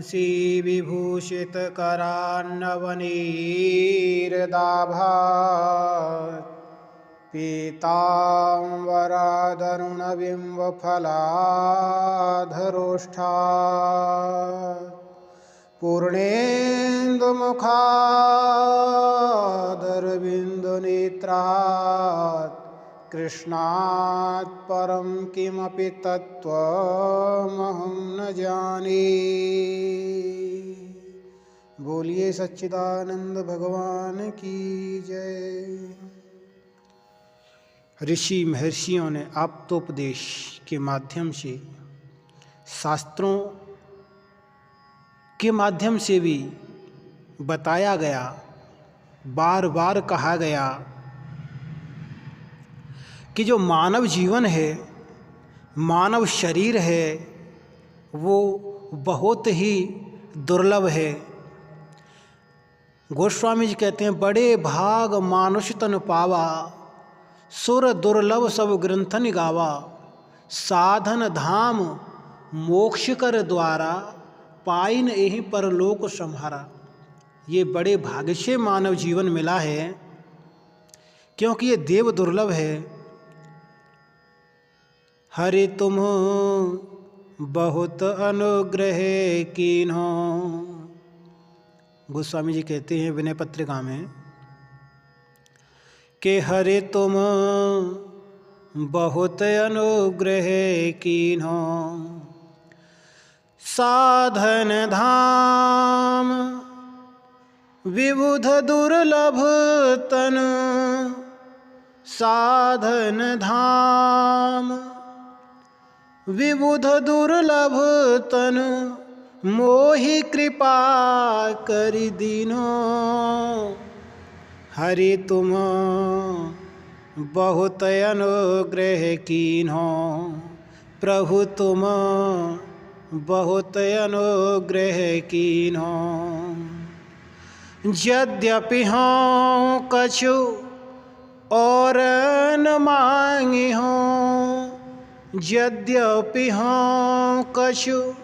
वंशी विभूषित करान्नवनीरदाभा पीताम्बरादरुणबिम्बफलाधरोष्ठा पूर्णेन्दुमुखादरविन्दुनेत्रात् कृष्णात् परं किमपि तत्त्वमहं न जाने। बोलिए सच्चिदानंद भगवान की जय। ऋषि महर्षियों ने आप्तोपदेश के माध्यम से, शास्त्रों के माध्यम से भी बताया गया, बार बार कहा गया कि जो मानव जीवन है, मानव शरीर है, वो बहुत ही दुर्लभ है। गोस्वामी जी कहते हैं, बड़े भाग मानुष तन पावा, सुर दुर्लभ सब ग्रंथन गावा, साधन धाम मोक्ष कर द्वारा, पाइन यही परलोक सम्हारा। ये बड़े भाग्य से मानव जीवन मिला है, क्योंकि ये देव दुर्लभ है। हरि तुम बहुत अनुग्रह कीन्हो, गोस्वामी जी कहते हैं विनय पत्रिका में कि हरि तुम बहुत अनुग्रह कीन्हो, साधन धाम विबुध दुर्लभ तन, साधन धाम विबुध दुर्लभ तन, मोहि कृपा करि दीन्हो। हरि तुम बहुत अनुग्रह कीन्हो, प्रभु तुम बहुत अनुग्रह कीन्हो। यद्यपि हों कछु और न मांगी हों, यद्यपि हों कछु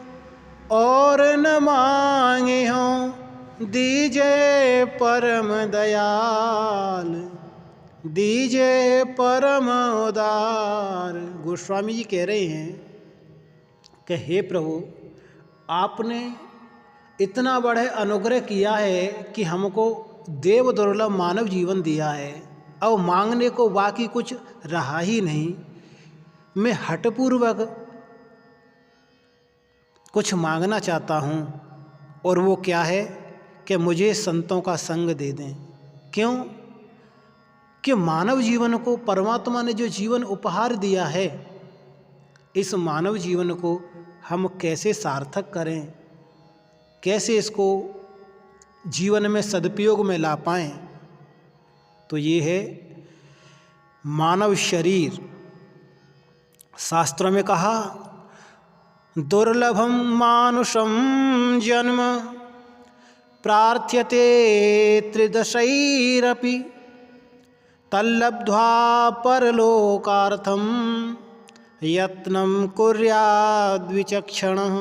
और न मांगे हों, दीजे परम दयाल, दीजे परम उदार। गोस्वामी जी कह रहे हैं कि हे प्रभु, आपने इतना बड़ा अनुग्रह किया है कि हमको देव दुर्लभ मानव जीवन दिया है। अब मांगने को बाकी कुछ रहा ही नहीं। मैं हठपूर्वक कुछ मांगना चाहता हूँ, और वो क्या है कि मुझे संतों का संग दे दें। क्यों? कि मानव जीवन को परमात्मा ने जो जीवन उपहार दिया है, इस मानव जीवन को हम कैसे सार्थक करें, कैसे इसको जीवन में सदुपयोग में ला पाएं। तो ये है मानव शरीर। शास्त्रों में कहा, दुर्लभम मानुषम जन्म प्रार्थ्यते त्रिदशैरपि, तल्लब्ध्वा परलोकार्थम यत्नं कुर्याद्विचक्षणः।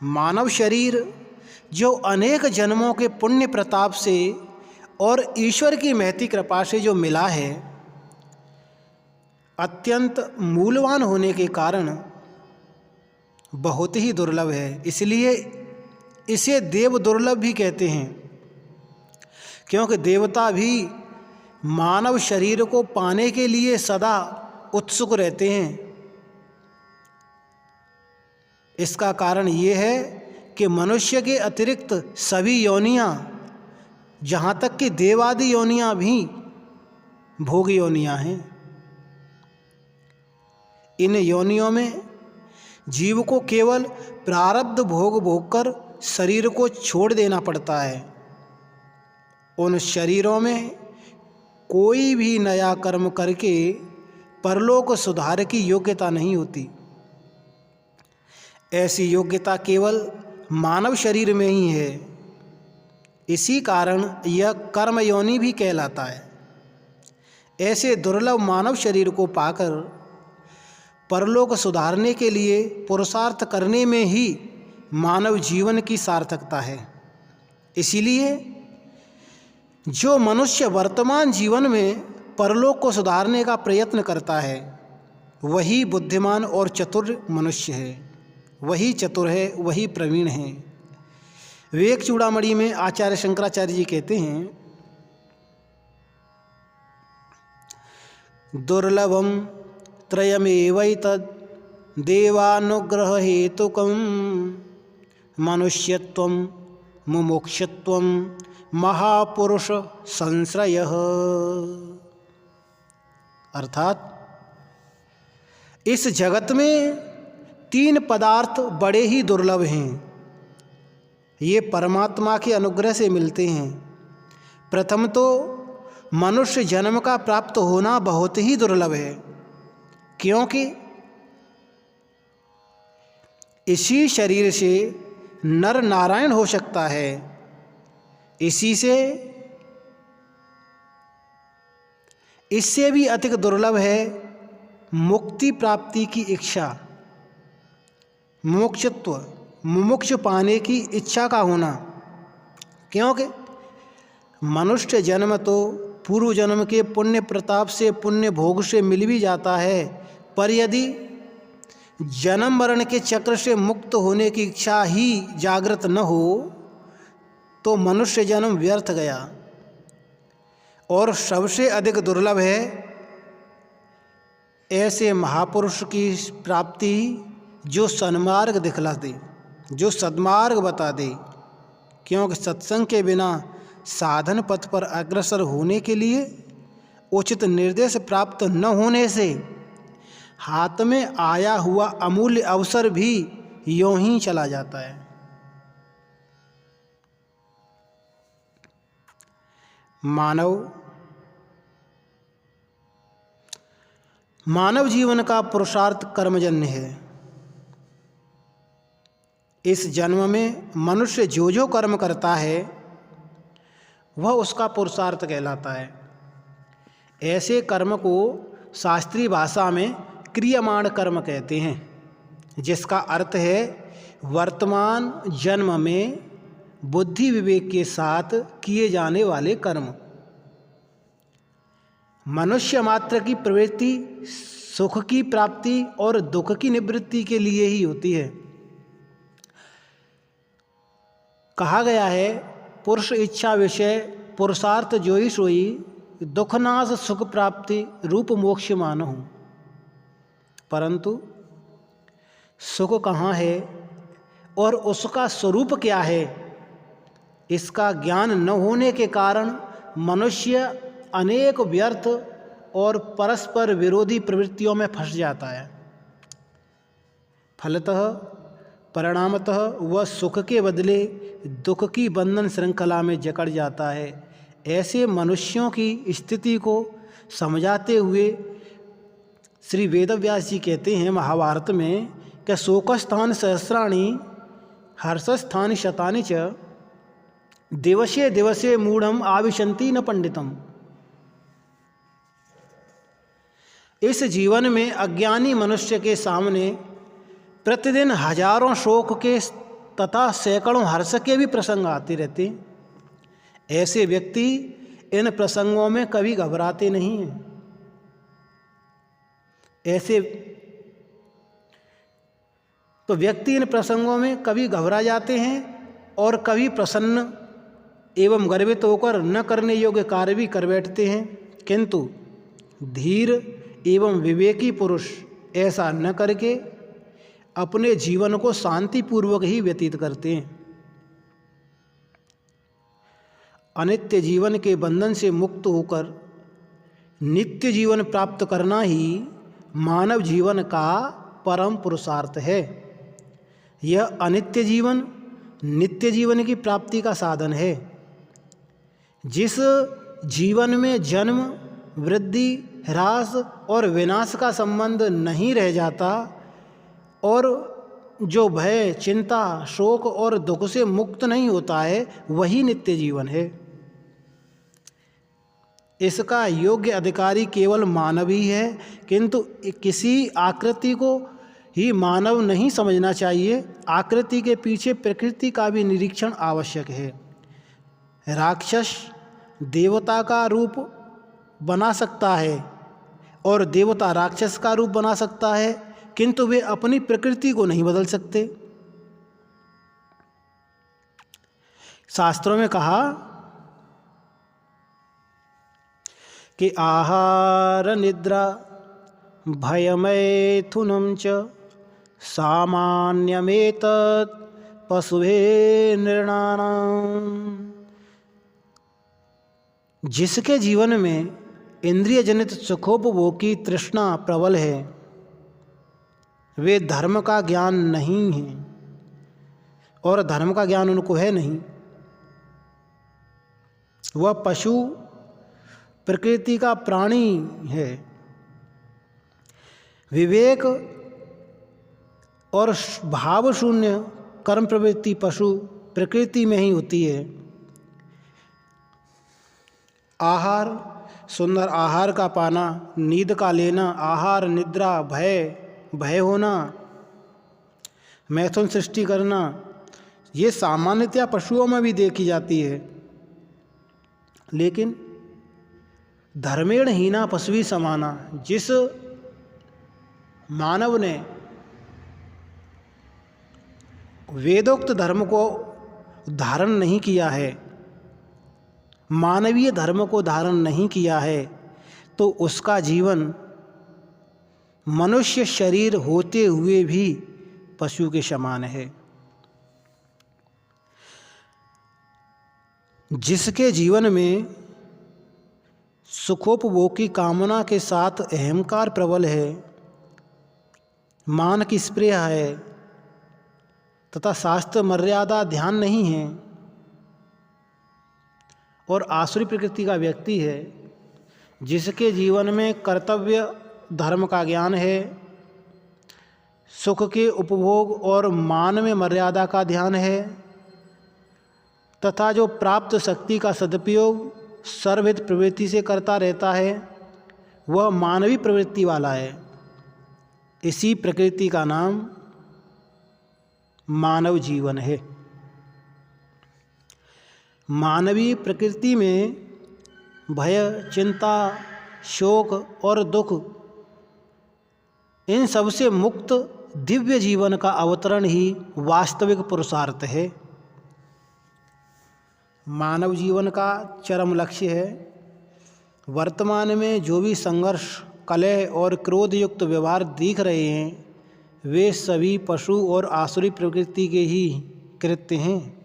मानव शरीर जो अनेक जन्मों के पुण्य प्रताप से और ईश्वर की महती कृपा से जो मिला है, अत्यंत मूल्यवान होने के कारण बहुत ही दुर्लभ है। इसलिए इसे देव दुर्लभ भी कहते हैं, क्योंकि देवता भी मानव शरीर को पाने के लिए सदा उत्सुक रहते हैं। इसका कारण ये है कि मनुष्य के अतिरिक्त सभी योनियां, जहाँ तक कि देवादि योनियां भी भोग योनियां हैं। इन योनियों में जीव को केवल प्रारब्ध भोग भोगकर शरीर को छोड़ देना पड़ता है। उन शरीरों में कोई भी नया कर्म करके परलोक सुधार की योग्यता नहीं होती। ऐसी योग्यता केवल मानव शरीर में ही है। इसी कारण यह कर्म योनि भी कहलाता है। ऐसे दुर्लभ मानव शरीर को पाकर परलोक सुधारने के लिए पुरुषार्थ करने में ही मानव जीवन की सार्थकता है। इसीलिए जो मनुष्य वर्तमान जीवन में परलोक को सुधारने का प्रयत्न करता है वही बुद्धिमान और चतुर मनुष्य है, वही चतुर है, वही प्रवीण है। विवेक चूड़ामणि में आचार्य शंकराचार्य जी कहते हैं, दुर्लभम त्रयमेवैतद् देवानुग्रह हेतुकं मनुष्यत्वं मुमुक्षुत्वं महापुरुष संश्रयः। अर्थात इस जगत में 3 पदार्थ बड़े ही दुर्लभ हैं। ये परमात्मा के अनुग्रह से मिलते हैं। प्रथम तो मनुष्य जन्म का प्राप्त होना बहुत ही दुर्लभ है, क्योंकि इसी शरीर से नर नारायण हो सकता है। इसी से इससे भी अधिक दुर्लभ है मुक्ति प्राप्ति की इच्छा, मुमुक्षुत्व, मुमुक्ष पाने की इच्छा का होना। क्योंकि मनुष्य जन्म तो पूर्व जन्म के पुण्य प्रताप से, पुण्य भोग से मिल भी जाता है, पर यदि जन्म मरण के चक्र से मुक्त होने की इच्छा ही जागृत न हो तो मनुष्य जन्म व्यर्थ गया। और सबसे अधिक दुर्लभ है ऐसे महापुरुष की प्राप्ति जो सन्मार्ग दिखला दे, जो सद्मार्ग बता दे। क्योंकि सत्संग के बिना साधन पथ पर अग्रसर होने के लिए उचित निर्देश प्राप्त न होने से हाथ में आया हुआ अमूल्य अवसर भी यूं ही चला जाता है। मानव जीवन का पुरुषार्थ कर्मजन्य है। इस जन्म में मनुष्य जो जो कर्म करता है वह उसका पुरुषार्थ कहलाता है। ऐसे कर्म को शास्त्रीय भाषा में क्रियमाण कर्म कहते हैं, जिसका अर्थ है वर्तमान जन्म में बुद्धि विवेक के साथ किए जाने वाले कर्म। मनुष्य मात्र की प्रवृत्ति सुख की प्राप्ति और दुख की निवृत्ति के लिए ही होती है। कहा गया है, पुरुष इच्छा विषय पुरुषार्थ जोई सोई, दुखनाश सुख प्राप्ति रूप मोक्ष मानहु। परंतु सुख कहाँ है और उसका स्वरूप क्या है, इसका ज्ञान न होने के कारण मनुष्य अनेक व्यर्थ और परस्पर विरोधी प्रवृत्तियों में फंस जाता है। फलतः परिणामतः वह सुख के बदले दुख की बंधन श्रृंखला में जकड़ जाता है। ऐसे मनुष्यों की स्थिति को समझाते हुए श्री वेदव्यास जी कहते हैं महाभारत में कि शोकस्थान सहस्राणि हर्षस्थानि शतानि च दिवसे दिवसे मूढ़म आविशन्ति न पंडितम। इस जीवन में अज्ञानी मनुष्य के सामने प्रतिदिन हजारों शोक के तथा सैकड़ों हर्ष के भी प्रसंग आते रहते हैं। ऐसे व्यक्ति इन प्रसंगों में कभी घबराते नहीं हैं। ऐसे तो व्यक्ति इन प्रसंगों में कभी घबरा जाते हैं और कभी प्रसन्न एवं गर्वित होकर न करने योग्य कार्य भी कर बैठते हैं। किंतु धीर एवं विवेकी पुरुष ऐसा न करके अपने जीवन को शांतिपूर्वक ही व्यतीत करते हैं। अनित्य जीवन के बंधन से मुक्त होकर नित्य जीवन प्राप्त करना ही मानव जीवन का परम पुरुषार्थ है। यह अनित्य जीवन नित्य जीवन की प्राप्ति का साधन है। जिस जीवन में जन्म, वृद्धि, ह्रास और विनाश का संबंध नहीं रह जाता और जो भय, चिंता, शोक और दुख से मुक्त नहीं होता है, वही नित्य जीवन है। इसका योग्य अधिकारी केवल मानव ही है, किंतु किसी आकृति को ही मानव नहीं समझना चाहिए, आकृति के पीछे प्रकृति का भी निरीक्षण आवश्यक है। राक्षस देवता का रूप बना सकता है और देवता राक्षस का रूप बना सकता है, किंतु वे अपनी प्रकृति को नहीं बदल सकते। शास्त्रों में कहा कि आहार निद्रा भयमैथुनं च सामान्यमेतत् पशुभे नृणानाम्। जिसके जीवन में इंद्रिय जनित सुखोपभोग की तृष्णा प्रबल है, वे धर्म का ज्ञान नहीं है और धर्म का ज्ञान उनको है नहीं। वह पशु प्रकृति का प्राणी है। विवेक और भाव शून्य कर्म प्रवृत्ति पशु प्रकृति में ही होती है। आहार, सुंदर आहार का पाना, नींद का लेना, आहार, निद्रा, भय होना, मैथुन सृष्टि करना, ये सामान्यतया पशुओं में भी देखी जाती है। लेकिन धर्मेण हीना पशुवी समाना, जिस मानव ने वेदोक्त धर्म को धारण नहीं किया है, मानवीय धर्म को धारण नहीं किया है, तो उसका जीवन मनुष्य शरीर होते हुए भी पशु के समान है। जिसके जीवन में सुखोपभोग की कामना के साथ अहंकार प्रबल है, मान की स्पृहा है तथा शास्त्र मर्यादा ध्यान नहीं है, और आसुरी प्रकृति का व्यक्ति है, जिसके जीवन में कर्तव्य धर्म का ज्ञान है, सुख के उपभोग और मान में मर्यादा का ध्यान है, तथा जो प्राप्त शक्ति का सदुपयोग सर्वहित प्रवृत्ति से करता रहता है, वह मानवीय प्रवृत्ति वाला है। इसी प्रकृति का नाम मानव जीवन है। मानवीय प्रकृति में भय, चिंता, शोक और दुख, इन सबसे मुक्त दिव्य जीवन का अवतरण ही वास्तविक पुरुषार्थ है। मानव जीवन का चरम लक्ष्य है। वर्तमान में जो भी संघर्ष, कलह और क्रोध युक्त व्यवहार दिख रहे हैं, वे सभी पशु और आसुरी प्रकृति के ही कृत्य हैं।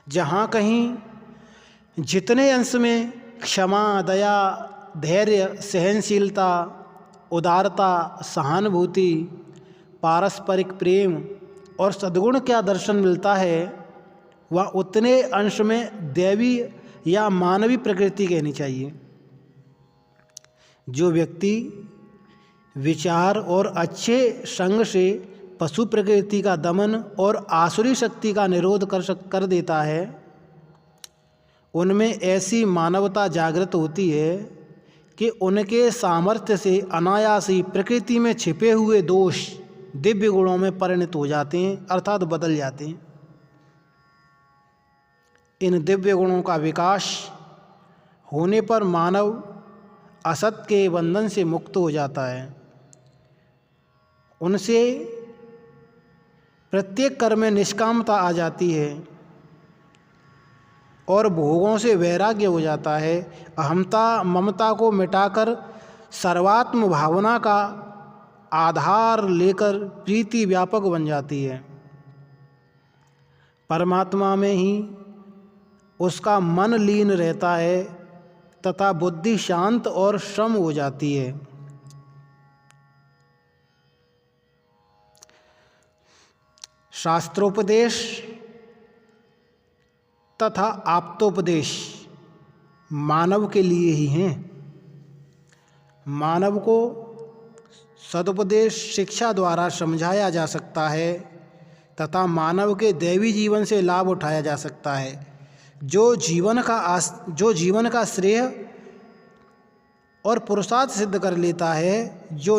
जहाँ कहीं जितने अंश में क्षमा, दया, धैर्य, सहनशीलता, उदारता, सहानुभूति, पारस्परिक प्रेम और सद्गुण का दर्शन मिलता है, वह उतने अंश में दैवी या मानवीय प्रकृति कहनी चाहिए। जो व्यक्ति विचार और अच्छे संग से पशु प्रकृति का दमन और आसुरी शक्ति का निरोध कर देता है, उनमें ऐसी मानवता जागृत होती है कि उनके सामर्थ्य से अनायास ही प्रकृति में छिपे हुए दोष दिव्य गुणों में परिणत हो जाते हैं, अर्थात बदल जाते हैं। इन दिव्य गुणों का विकास होने पर मानव असत के बंधन से मुक्त हो जाता है। उनसे प्रत्येक कर्म में निष्कामता आ जाती है और भोगों से वैराग्य हो जाता है। अहमता, ममता को मिटाकर सर्वात्म भावना का आधार लेकर प्रीति व्यापक बन जाती है। परमात्मा में ही उसका मन लीन रहता है तथा बुद्धि शांत और सम हो जाती है। शास्त्रोपदेश तथा आप्तोपदेश मानव के लिए ही हैं। मानव को सदुपदेश शिक्षा द्वारा समझाया जा सकता है तथा मानव के दैवी जीवन से लाभ उठाया जा सकता है। जो जीवन का श्रेय और पुरुषार्थ सिद्ध कर लेता है, जो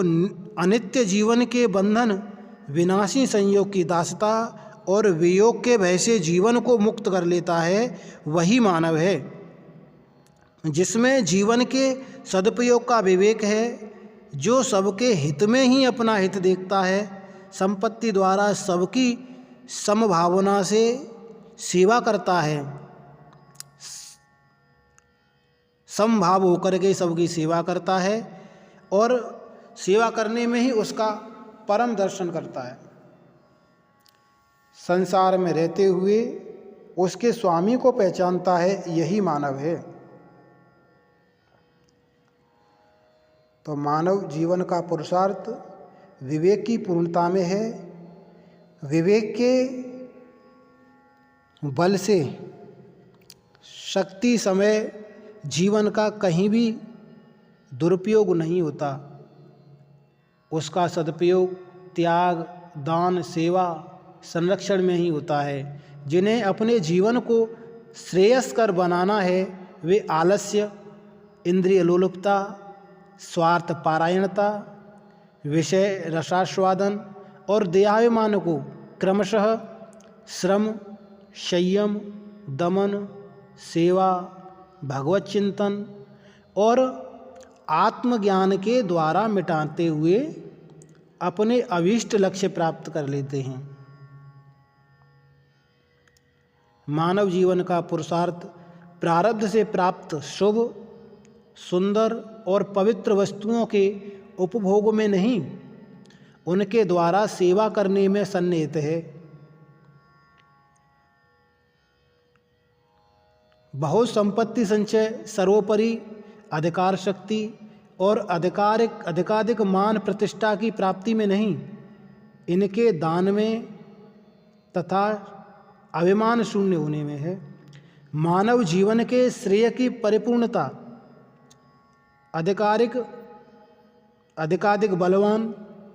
अनित्य जीवन के बंधन, विनाशी संयोग की दासता और वियोग के भय से जीवन को मुक्त कर लेता है, वही मानव है, जिसमें जीवन के सदुपयोग का विवेक है, जो सबके हित में ही अपना हित देखता है, संपत्ति द्वारा सबकी समभावना से सेवा करता है, समभाव होकर के सबकी सेवा करता है और सेवा करने में ही उसका परम दर्शन करता है। संसार में रहते हुए उसके स्वामी को पहचानता है, यही मानव है। तो मानव जीवन का पुरुषार्थ विवेक की पूर्णता में है। विवेक के बल से शक्ति समय जीवन का कहीं भी दुरुपयोग नहीं होता, उसका सदुपयोग त्याग, दान, सेवा, संरक्षण में ही होता है। जिन्हें अपने जीवन को श्रेयस्कर बनाना है, वे आलस्य, इंद्रिय लोलुपता, स्वार्थ पारायणता, विषय रसास्वादन और देहाभिमान को क्रमशः श्रम, संयम, दमन, सेवा, भगवत चिंतन और आत्मज्ञान के द्वारा मिटाते हुए अपने अभीष्ट लक्ष्य प्राप्त कर लेते हैं। मानव जीवन का पुरुषार्थ प्रारब्ध से प्राप्त शुभ, सुंदर और पवित्र वस्तुओं के उपभोग में नहीं, उनके द्वारा सेवा करने में सन्निहित है। बहुत संपत्ति संचय, सर्वोपरि अधिकार शक्ति और अधिकाधिक मान प्रतिष्ठा की प्राप्ति में नहीं, इनके दान में तथा अभिमान शून्य होने में है। मानव जीवन के श्रेय की परिपूर्णता अधिकाधिक बलवान,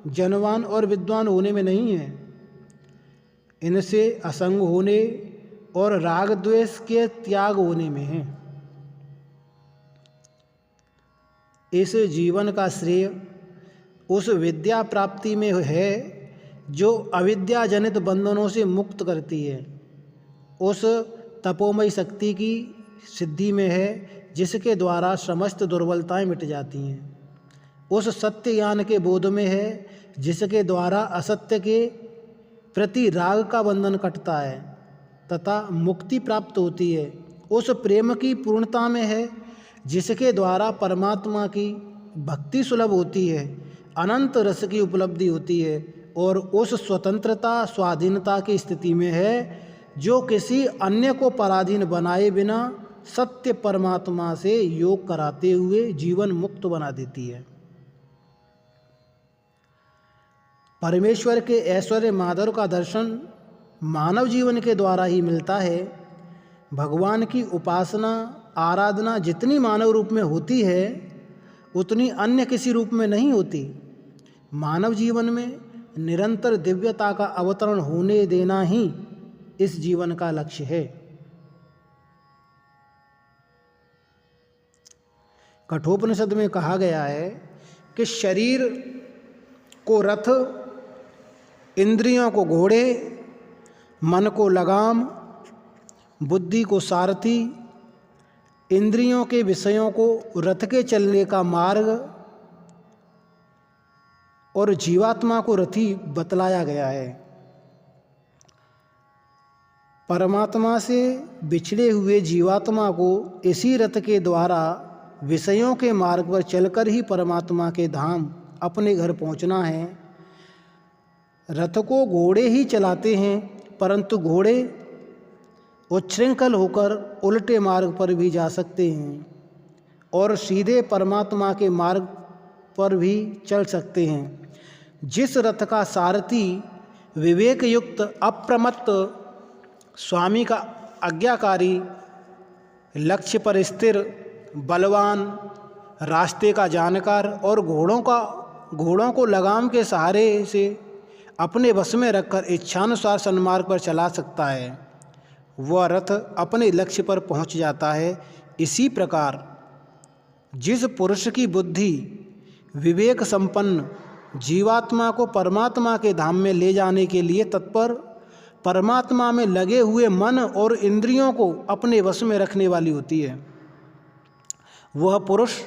जनवान और विद्वान होने में नहीं है, इनसे असंग होने और राग द्वेष के त्याग होने में है। इस जीवन का श्रेय उस विद्या प्राप्ति में है जो अविद्या जनित बंधनों से मुक्त करती है, उस तपोमयी शक्ति की सिद्धि में है जिसके द्वारा समस्त दुर्बलताएं मिट जाती हैं, उस सत्य ज्ञान के बोध में है जिसके द्वारा असत्य के प्रति राग का बंधन कटता है तथा मुक्ति प्राप्त होती है, उस प्रेम की पूर्णता में है जिसके द्वारा परमात्मा की भक्ति सुलभ होती है, अनंत रस की उपलब्धि होती है, और उस स्वतंत्रता स्वाधीनता की स्थिति में है जो किसी अन्य को पराधीन बनाए बिना सत्य परमात्मा से योग कराते हुए जीवन मुक्त बना देती है। परमेश्वर के ऐश्वर्य माधुर्य का दर्शन मानव जीवन के द्वारा ही मिलता है। भगवान की उपासना आराधना जितनी मानव रूप में होती है उतनी अन्य किसी रूप में नहीं होती। मानव जीवन में निरंतर दिव्यता का अवतरण होने देना ही इस जीवन का लक्ष्य है। कठोपनिषद में कहा गया है कि शरीर को रथ, इंद्रियों को घोड़े, मन को लगाम, बुद्धि को सारथी, इंद्रियों के विषयों को रथ के चलने का मार्ग और जीवात्मा को रथी बतलाया गया है। परमात्मा से बिछड़े हुए जीवात्मा को इसी रथ के द्वारा विषयों के मार्ग पर चलकर ही परमात्मा के धाम अपने घर पहुंचना है। रथ को घोड़े ही चलाते हैं, परंतु घोड़े उच्छृंखल होकर उल्टे मार्ग पर भी जा सकते हैं और सीधे परमात्मा के मार्ग पर भी चल सकते हैं। जिस रथ का सारथी विवेक युक्त अप्रमत्त स्वामी का आज्ञाकारी, लक्ष्य पर स्थिर, बलवान, रास्ते का जानकार और घोड़ों को लगाम के सहारे से अपने वश में रखकर इच्छानुसार सन्मार्ग पर चला सकता है, वह रथ अपने लक्ष्य पर पहुंच जाता है। इसी प्रकार जिस पुरुष की बुद्धि विवेक संपन्न जीवात्मा को परमात्मा के धाम में ले जाने के लिए तत्पर, परमात्मा में लगे हुए मन और इंद्रियों को अपने वश में रखने वाली होती है, वह पुरुष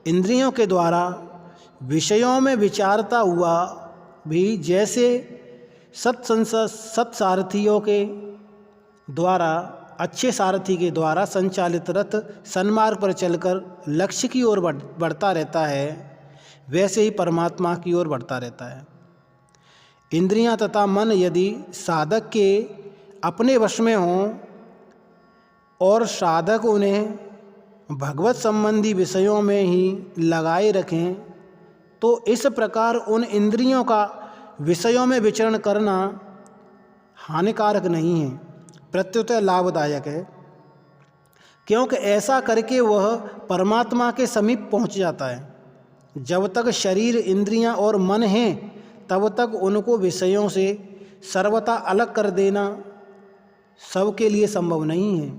इंद्रियों के द्वारा विषयों में विचारता हुआ भी जैसे सत्सारथियों के द्वारा, अच्छे सारथी के द्वारा संचालित रथ सन्मार्ग पर चलकर लक्ष्य की ओर बढ़ता रहता है, वैसे ही परमात्मा की ओर बढ़ता रहता है। इंद्रियां तथा मन यदि साधक के अपने वश में हों और साधक उन्हें भगवत संबंधी विषयों में ही लगाए रखें, तो इस प्रकार उन इंद्रियों का विषयों में विचरण करना हानिकारक नहीं है, प्रत्युत लाभदायक है, क्योंकि ऐसा करके वह परमात्मा के समीप पहुंच जाता है। जब तक शरीर, इंद्रियां और मन हैं, तब तक उनको विषयों से सर्वथा अलग कर देना सबके लिए संभव नहीं है।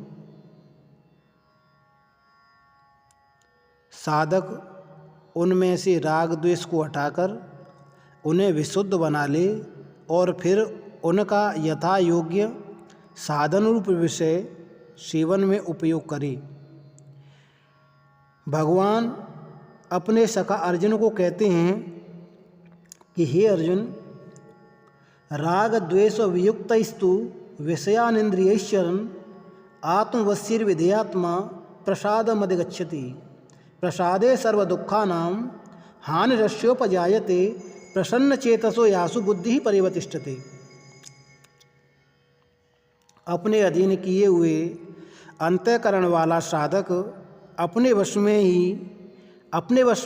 साधक उनमें से राग द्वेष को हटाकर उन्हें विशुद्ध बना ले और फिर उनका यथा योग्य साधन रूप विषय सेवन में उपयोग करे। भगवान अपने सखा अर्जुन को कहते हैं कि हे अर्जुन, राग द्वेष वियुक्तस्तु विषयानिन्द्रियैश्चरन् आत्मवश्यैर्विधेयात्मा प्रसादमधिगच्छति, प्रसादे सर्वदुःखानां हानिरस्योपजायते, प्रसन्नचेतसो यासु बुद्धि परिवतिष्ठते। अपने अधीन किए हुए अंतःकरण वाला साधक अपने वश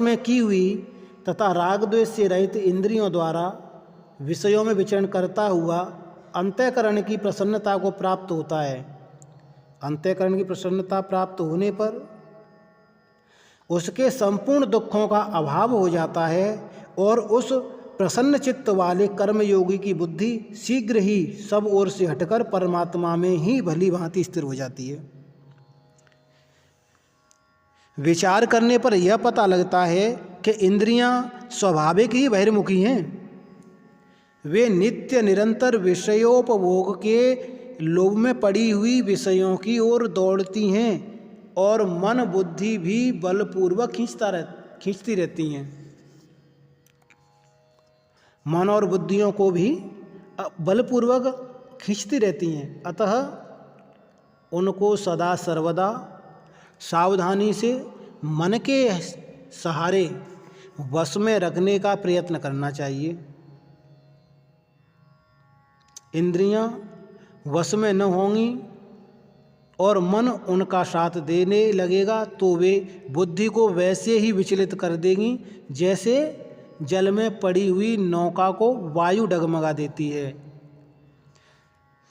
में की हुई तथा राग द्वेष से रहित इंद्रियों द्वारा विषयों में विचरण करता हुआ अंतःकरण की प्रसन्नता को प्राप्त होता है। अंतःकरण की प्रसन्नता प्राप्त होने पर उसके संपूर्ण दुखों का अभाव हो जाता है और उस प्रसन्न चित्त वाले कर्मयोगी की बुद्धि शीघ्र ही सब ओर से हटकर परमात्मा में ही भली भांति स्थिर हो जाती है। विचार करने पर यह पता लगता है कि इंद्रियां स्वाभाविक ही बहिर्मुखी हैं। वे नित्य निरंतर विषयोपभोग के लोभ में पड़ी हुई विषयों की ओर दौड़ती हैं और मन बुद्धि भी बलपूर्वक खींचती रहती हैं। मन और बुद्धियों को भी बलपूर्वक खींचती रहती हैं। अतः उनको सदा सर्वदा सावधानी से मन के सहारे वश में रखने का प्रयत्न करना चाहिए। इंद्रियां वश में न होंगी और मन उनका साथ देने लगेगा तो वे बुद्धि को वैसे ही विचलित कर देंगी जैसे जल में पड़ी हुई नौका को वायु डगमगा देती है।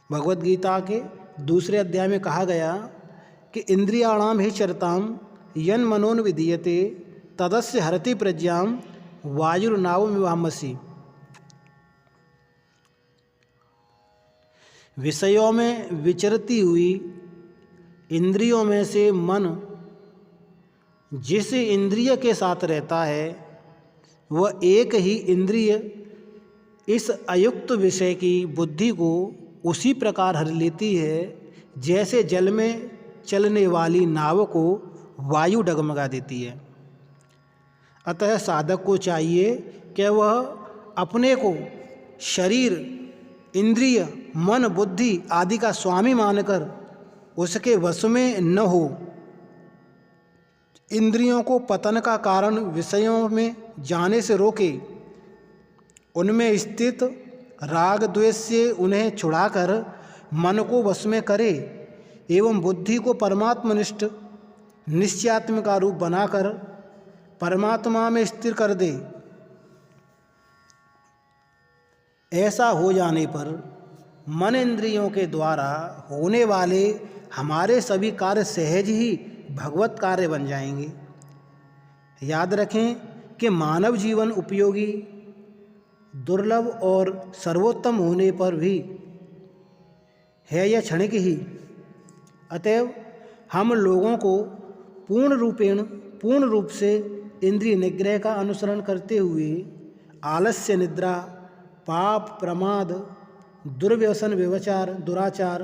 भगवद गीता के दूसरे अध्याय में कहा गया कि इंद्रियाणाम हि चरताम यन मनोन विधीयते तदस्य हरति प्रज्ञां वायुर्नावमिवाम्भसि। विषयों में विचरती हुई इंद्रियों में से मन जिस इंद्रिय के साथ रहता है वह एक ही इंद्रिय इस अयुक्त विषय की बुद्धि को उसी प्रकार हर लेती है जैसे जल में चलने वाली नाव को वायु डगमगा देती है। अतः साधक को चाहिए कि वह अपने को शरीर, इंद्रिय, मन, बुद्धि आदि का स्वामी मानकर उसके वश में न हो। इंद्रियों को पतन का कारण विषयों में जाने से रोके, उनमें स्थित राग द्वेष से उन्हें छुड़ाकर मन को वश में करे एवं बुद्धि को परमात्मनिष्ठ निश्चयात्म का रूप बनाकर परमात्मा में स्थिर कर दे। ऐसा हो जाने पर मन इंद्रियों के द्वारा होने वाले हमारे सभी कार्य सहज ही भगवत कार्य बन जाएंगे। याद रखें कि मानव जीवन उपयोगी, दुर्लभ और सर्वोत्तम होने पर भी है यह क्षणिक ही। अतएव हम लोगों को पूर्ण रूपेण पूर्ण रूप से इंद्रिय निग्रह का अनुसरण करते हुए आलस्य, निद्रा, पाप, प्रमाद, दुर्व्यसन, व्यभिचार, दुराचार,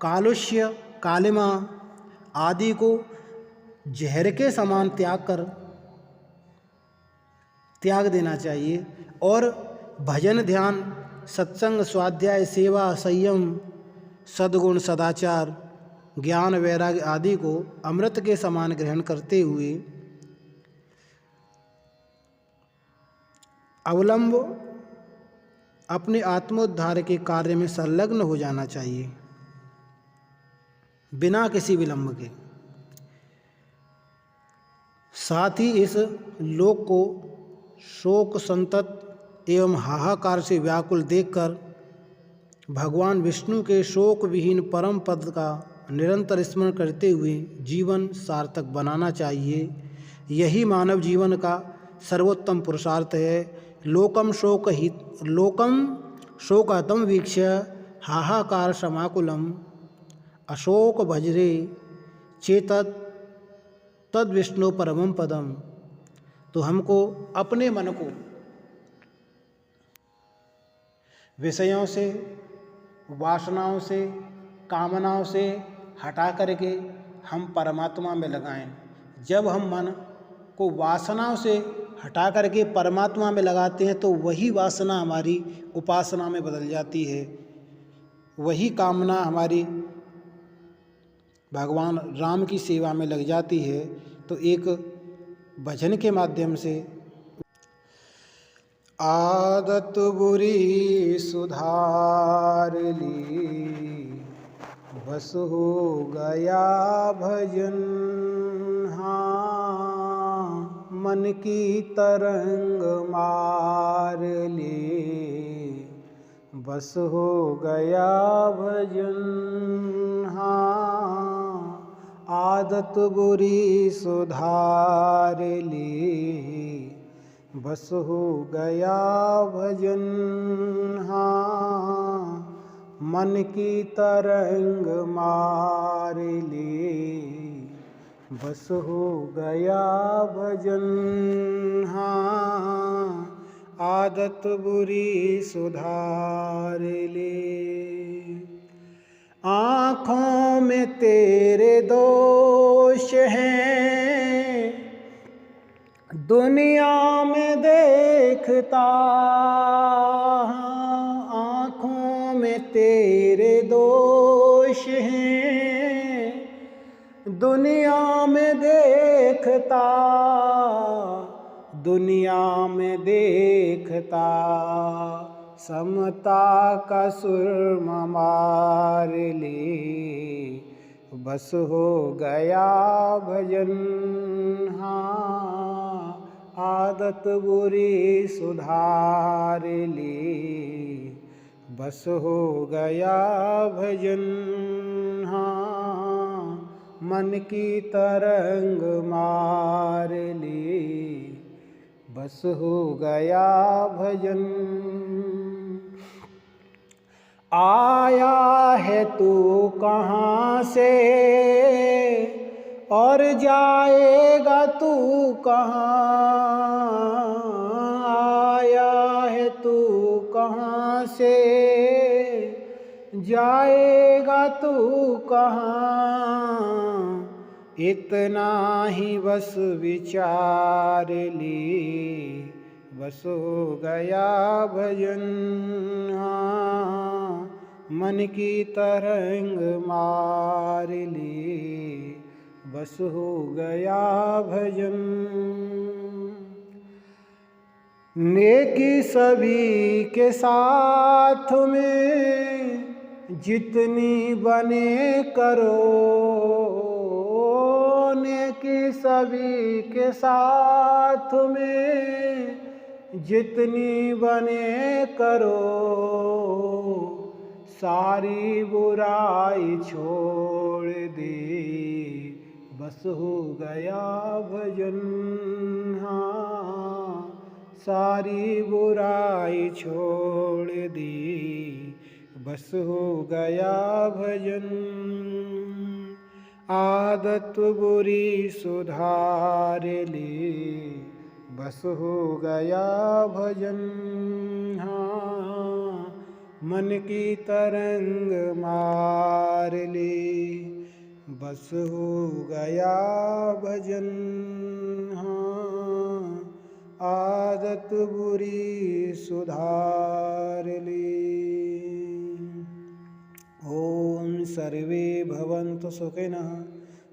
कालुष्य, कालिमा आदि को जहर के समान त्याग देना चाहिए और भजन, ध्यान, सत्संग, स्वाध्याय, सेवा, संयम, सद्गुण, सदाचार, ज्ञान, वैराग्य आदि को अमृत के समान ग्रहण करते हुए अवलंब अपने आत्मोद्धार के कार्य में संलग्न हो जाना चाहिए बिना किसी विलंब के। साथ ही इस लोक को शोक संतत एवं हाहाकार से व्याकुल देखकर भगवान विष्णु के शोक विहीन परम पद का निरंतर स्मरण करते हुए जीवन सार्थक बनाना चाहिए। यही मानव जीवन का सर्वोत्तम पुरुषार्थ है। लोकम शोकहतम वीक्ष्य हाहाकार समाकुलम अशोक भजरे चेतत तद विष्णु परमं पदम। तो हमको अपने मन को विषयों से, वासनाओं से, कामनाओं से हटा करके हम परमात्मा में लगाएं। जब हम मन को वासनाओं से हटा करके परमात्मा में लगाते हैं तो वही वासना हमारी उपासना में बदल जाती है, वही कामना हमारी भगवान राम की सेवा में लग जाती है। तो एक भजन के माध्यम से आदत बुरी सुधार ली, बस हो गया भजन, हाँ मन की तरंग मार ली, बस हो गया भजन, हाँ आदत बुरी सुधार ली, बस हो गया भजन, हाँ मन की तरंग मार ली, बस हो गया भजन, हाँ आदत बुरी सुधार ले। आँखों में तेरे दोष हैं, दुनिया में देखता, आँखों में तेरे दोष हैं, दुनिया में देखता, दुनिया में देखता, समता का सुरमा मार ले, बस हो गया भजन, हाँ आदत बुरी सुधार ले, बस हो गया भजन, हाँ मन की तरंग मार ले, बस हो गया भजन। आया है तू कहाँ से और जाएगा तू कहाँ, आया है तू कहाँ से जाएगा तू कहाँ, इतना ही बस विचार ले, बस हो गया भजन, हाँ मन की तरंग मार ले, बस हो गया भजन। नेकी सभी के साथ में जितनी बने करो, नेकी सभी के साथ में जितनी बने करो, सारी बुराई छोड़ दे, बस हो गया भजन, हाँ सारी बुराई छोड़ दे, बस हो गया भजन। आदत बुरी सुधार ली, बस हो गया भजन। हाँ, मन की तरंग मार ली, बस हो गया भजन। हाँ, आदत बुरी सुधार ली। ओम सर्वे भवन्तु सुखिनः,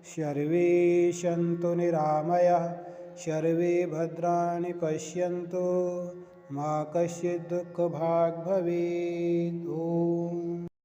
सर्वे सन्तु निरामयाः, सर्वे भद्राणि पश्यन्तु, मा कश्चित् दुःखभाग् भवेत्। ओम।